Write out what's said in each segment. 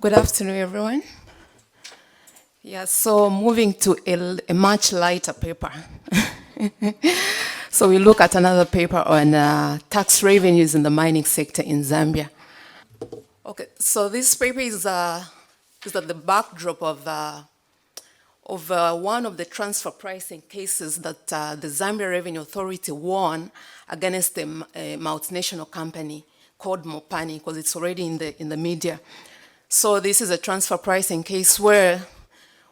Good afternoon, everyone. Yeah, so moving to a much lighter paper. So we look at another paper on tax revenues in the mining sector in Zambia. Okay, so this paper is at the backdrop of one of the transfer pricing cases that the Zambia Revenue Authority won against a multinational company called Mopani, because it's already in the media. So this is a transfer pricing case where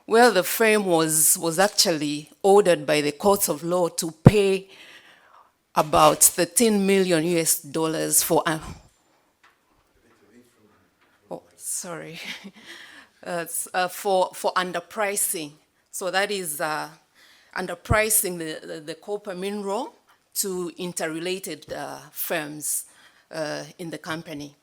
the firm was actually ordered by the courts of law to pay about 13 million US dollars for oh, sorry. For underpricing. So that is underpricing the copper mineral to interrelated firms in the company.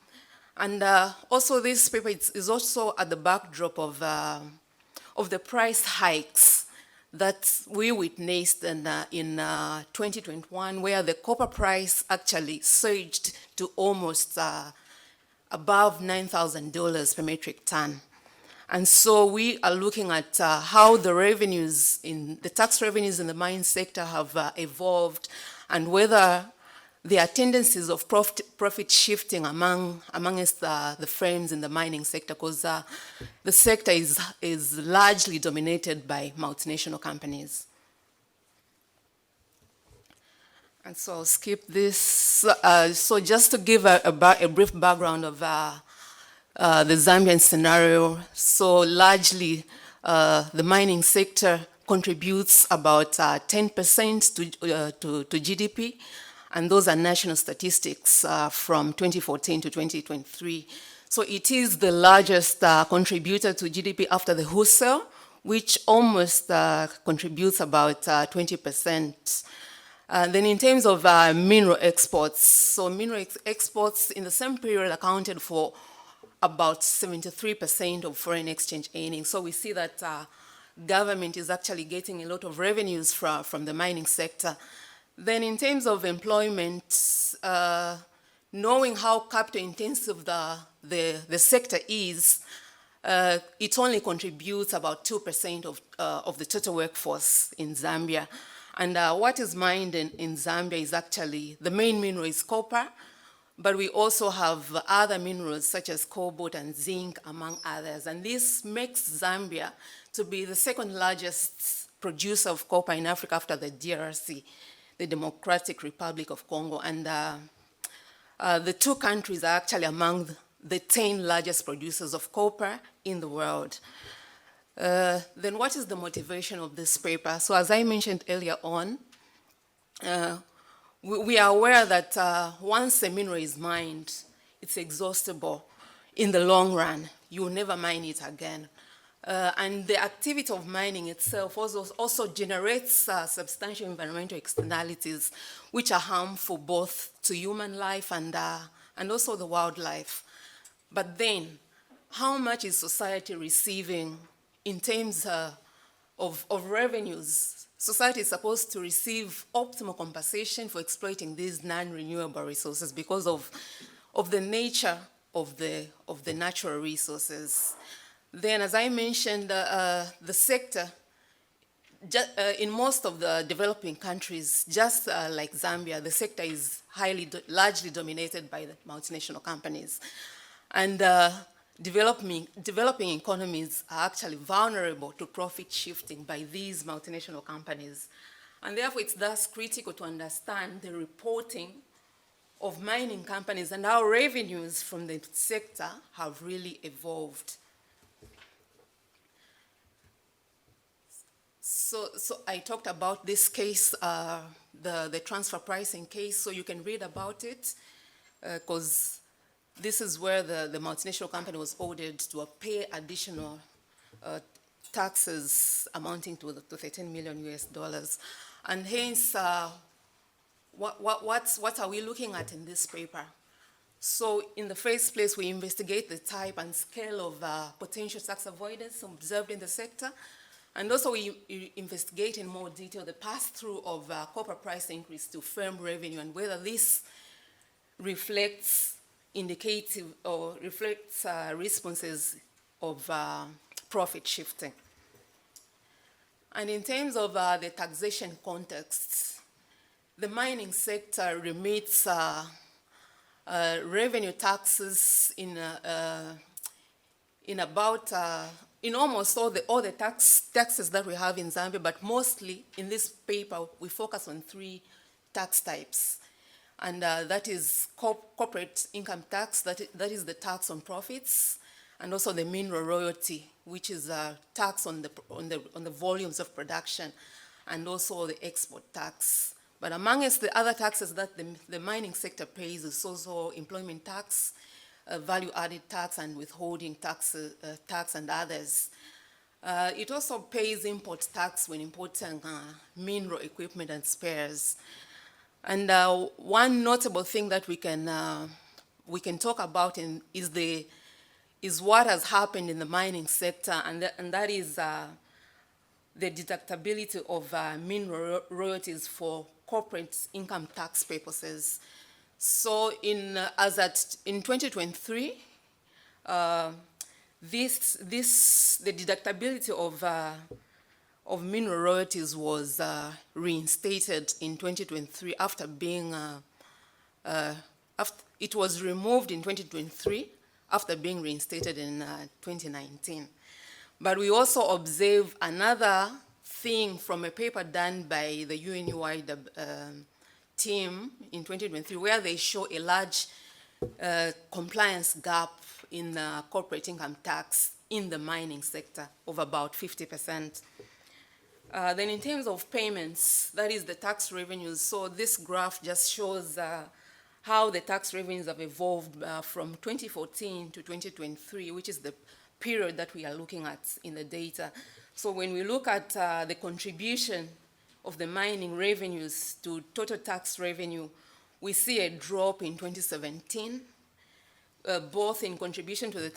And also this paper is also at the backdrop of the price hikes that we witnessed in 2021, where the copper price actually surged to almost above $9,000 per metric ton. And so we are looking at how the tax revenues in the mine sector have evolved, and whether there are tendencies of profit shifting amongst the firms in the mining sector, because the sector is largely dominated by multinational companies. And so I'll skip this. So just to give a brief background of the Zambian scenario, so largely the mining sector contributes about 10% to GDP, and those are national statistics from 2014 to 2023. So it is the largest contributor to GDP after the wholesale, which almost contributes about 20%. Then in terms of mineral exports, so mineral exports in the same period accounted for about 73% of foreign exchange earnings. So we see that government is actually getting a lot of revenues from the mining sector. Then in terms of employment, knowing how capital intensive the sector is, it only contributes about 2% of the total workforce in Zambia. And what is mined in Zambia is actually, the main mineral is copper, but we also have other minerals such as cobalt and zinc, among others. And this makes Zambia to be the second largest producer of copper in Africa after the DRC, the Democratic Republic of Congo. And the two countries are actually among the 10 largest producers of copper in the world. Then what is the motivation of this paper? So as I mentioned earlier on, we are aware that once a mineral is mined, it's exhaustible in the long run. You will never mine it again. And the activity of mining itself also generates substantial environmental externalities, which are harmful both to human life and also the wildlife. But then, how much is society receiving in terms of revenues? Society is supposed to receive optimal compensation for exploiting these non-renewable resources because of the nature of the natural resources. Then, as I mentioned, the sector, in most of the developing countries, just like Zambia, the sector is largely dominated by the multinational companies. And developing economies are actually vulnerable to profit shifting by these multinational companies. And therefore, it's thus critical to understand the reporting of mining companies and how revenues from the sector have really evolved. So I talked about this case, the transfer pricing case, so you can read about it, because this is where the multinational company was ordered to pay additional taxes amounting to 13 million US dollars. And hence, what are we looking at in this paper? So in the first place, we investigate the type and scale of potential tax avoidance observed in the sector. And also we investigate in more detail the pass-through of copper price increase to firm revenue and whether this reflects indicative or reflects responses of profit shifting. And in terms of the taxation context, the mining sector remits revenue taxes in almost all the taxes that we have in Zambia, but mostly in this paper we focus on 3 tax types, and that is corporate income tax, that is the tax on profits, and also the mineral royalty, which is a tax on the volumes of production, and also the export tax. But amongst the other taxes that the mining sector pays is also employment tax, value-added tax, and withholding tax and others. It also pays import tax when importing mineral equipment and spares. And one notable thing that we can talk about is what has happened in the mining sector, and that is the deductibility of mineral royalties for corporate income tax purposes. So in 2023, the deductibility of mineral royalties was reinstated in 2023 after being it was removed in 2023 after being reinstated in 2019. But we also observe another thing from a paper done by the UNU-WIDER team in 2023, where they show a large compliance gap in corporate income tax in the mining sector of about 50%. Then in terms of payments, that is the tax revenues. So this graph just shows how the tax revenues have evolved from 2014 to 2023, which is the period that we are looking at in the data. So when we look at the contribution of the mining revenues to total tax revenue, we see a drop in 2017, both in contribution to the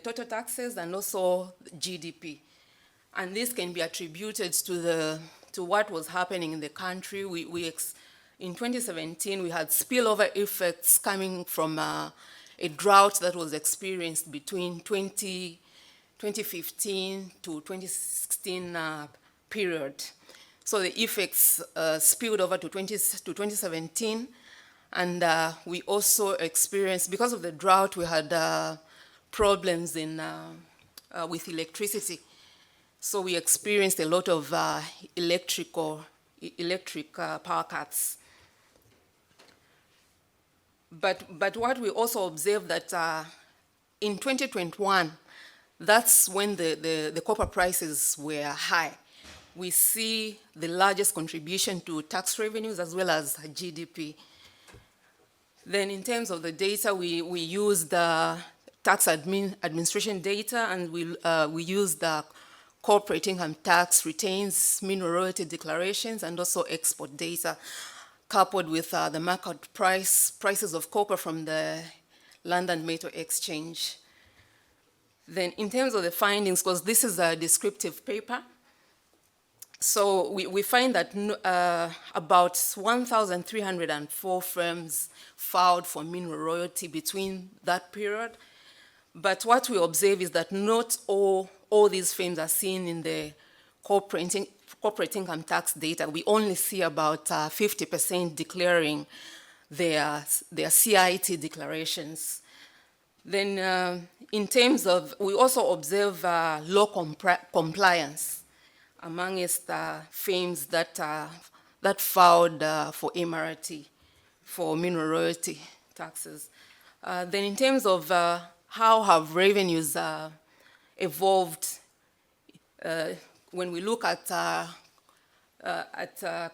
total taxes and also GDP. And this can be attributed to what was happening in the country. In 2017, we had spillover effects coming from a drought that was experienced between 2015 to 2016 period. So the effects spilled over to 2017, and we also experienced, because of the drought, we had problems with electricity. So we experienced a lot of electric power cuts. But what we also observed that in 2021, that's when the copper prices were high. We see the largest contribution to tax revenues as well as GDP. Then in terms of the data, we used the tax administration data, and we used the corporate income tax, retains, mineral royalty declarations, and also export data, coupled with the market prices of copper from the London Metal Exchange. Then in terms of the findings, because this is a descriptive paper, so we find that about 1,304 firms filed for mineral royalty between that period. But what we observe is that not all these firms are seen in the corporate income tax data. We only see about 50% declaring their CIT declarations. Then in terms of, we also observe low compliance amongst firms that filed for MRT, for mineral royalty taxes. Then in terms of how have revenues evolved, when we look at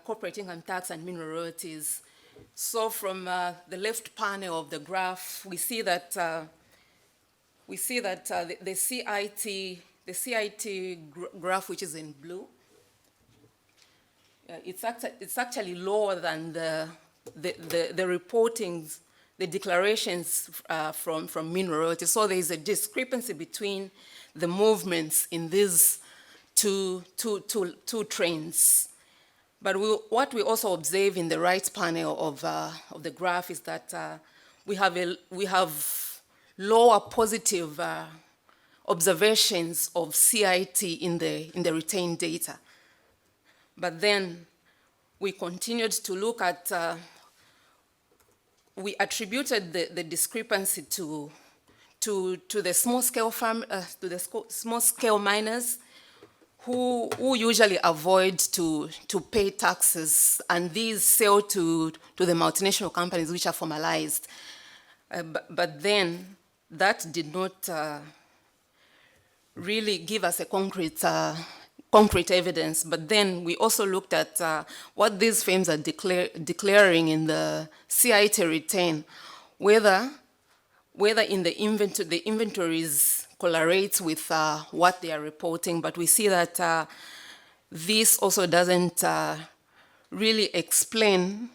corporate income tax and mineral royalties, so from the left panel of the graph, we see that the CIT graph, which is in blue, it's actually lower than the reportings, the declarations from mineral royalties. So there is a discrepancy between the movements in these two trends. But what we also observe in the right panel of the graph is that we have lower positive observations of CIT in the retained data. But then we continued to look at, we attributed the discrepancy to the small scale small scale miners who usually avoid to pay taxes, and these sell to the multinational companies which are formalized. But then that did not really give us a concrete evidence. But then we also looked at what these firms are declaring in the CIT return, whether in the inventories correlates with what they are reporting. But we see that this also doesn't really explain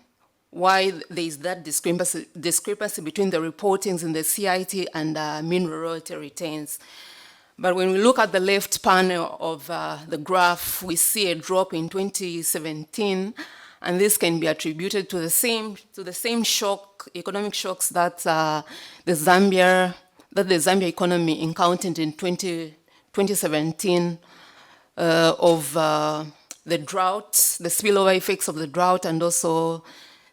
why there is that discrepancy between the reportings in the CIT and mineral royalty returns. But when we look at the left panel of the graph, we see a drop in 2017, and this can be attributed to the same economic shocks that the Zambia economy encountered in 2017 of the drought, the spillover effects of the drought, and also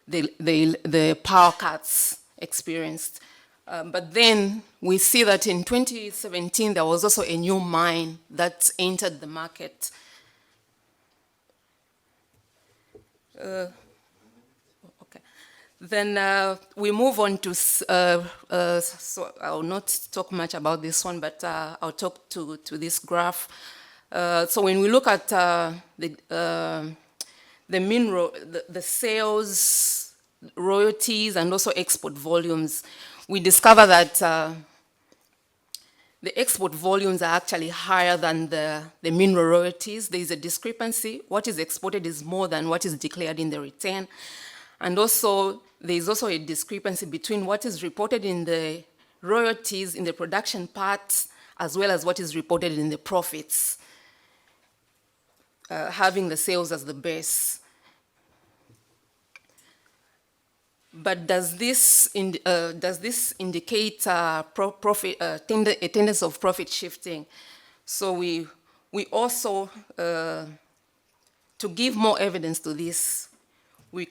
the power cuts experienced. But then we see that in 2017, there was also a new mine that entered the market. Okay. Then we move on to, so I'll not talk much about this one, but I'll talk to this graph. So when we look at the sales, royalties, and also export volumes, we discover that the export volumes are actually higher than the mineral royalties. There is a discrepancy. What is exported is more than what is declared in the return. And also, there is also a discrepancy between what is reported in the royalties, in the production parts, as well as what is reported in the profits, having the sales as the base. But does this indicate a tendency of profit shifting? So we also, to give more evidence to this, we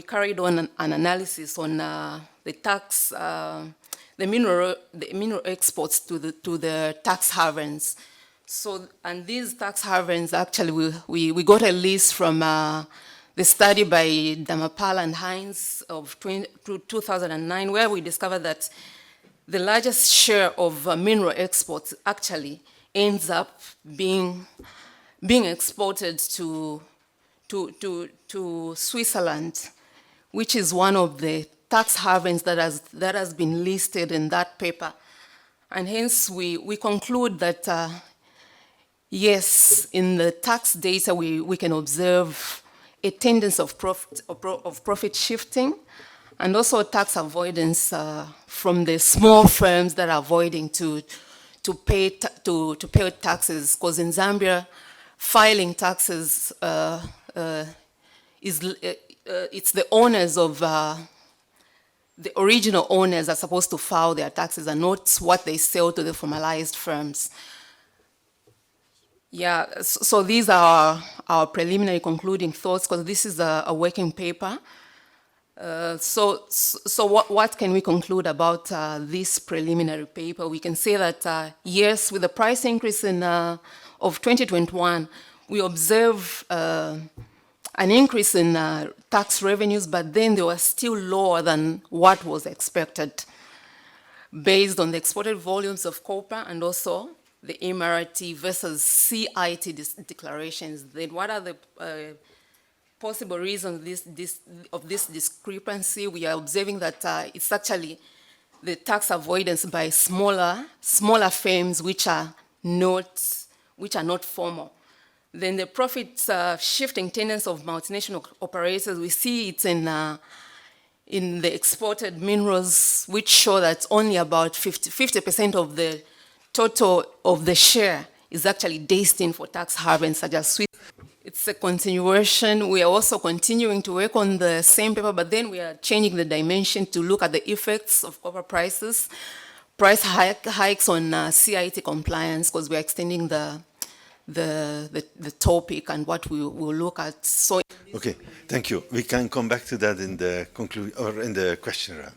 carried on an analysis on the tax, the mineral exports to the tax havens. So, and these tax havens, actually, we got a list from the study by Damapal and Hines of 2009, where we discovered that the largest share of mineral exports actually ends up being exported to Switzerland, which is one of the tax havens that has been listed in that paper. And hence we conclude that yes, in the tax data we can observe a tendency of profit shifting, and also tax avoidance from the small firms that are avoiding to pay taxes. Because in Zambia, filing taxes it's the owners of the original owners are supposed to file their taxes, and not what they sell to the formalized firms. Yeah, so these are our preliminary concluding thoughts, because this is a working paper. So what can we conclude about this preliminary paper? We can say that yes, with the price increase of 2021, we observe an increase in tax revenues, but then they were still lower than what was expected, based on the exported volumes of copper and also the MRT versus CIT declarations. Then what are the possible reasons of this discrepancy? We are observing that it's actually the tax avoidance by smaller firms which are not formal. Then the profit shifting tendency of multinational operators, we see it in the exported minerals, which show that only about 50% of the total of the share is actually destined for tax havens such as Switzerland. It's a continuation. We are also continuing to work on the same paper, but then we are changing the dimension to look at the effects of copper prices, hikes on CIT compliance, because we are extending the topic and what we will look at. So, Okay, thank you. We can come back to that in the conclusion or in the question round.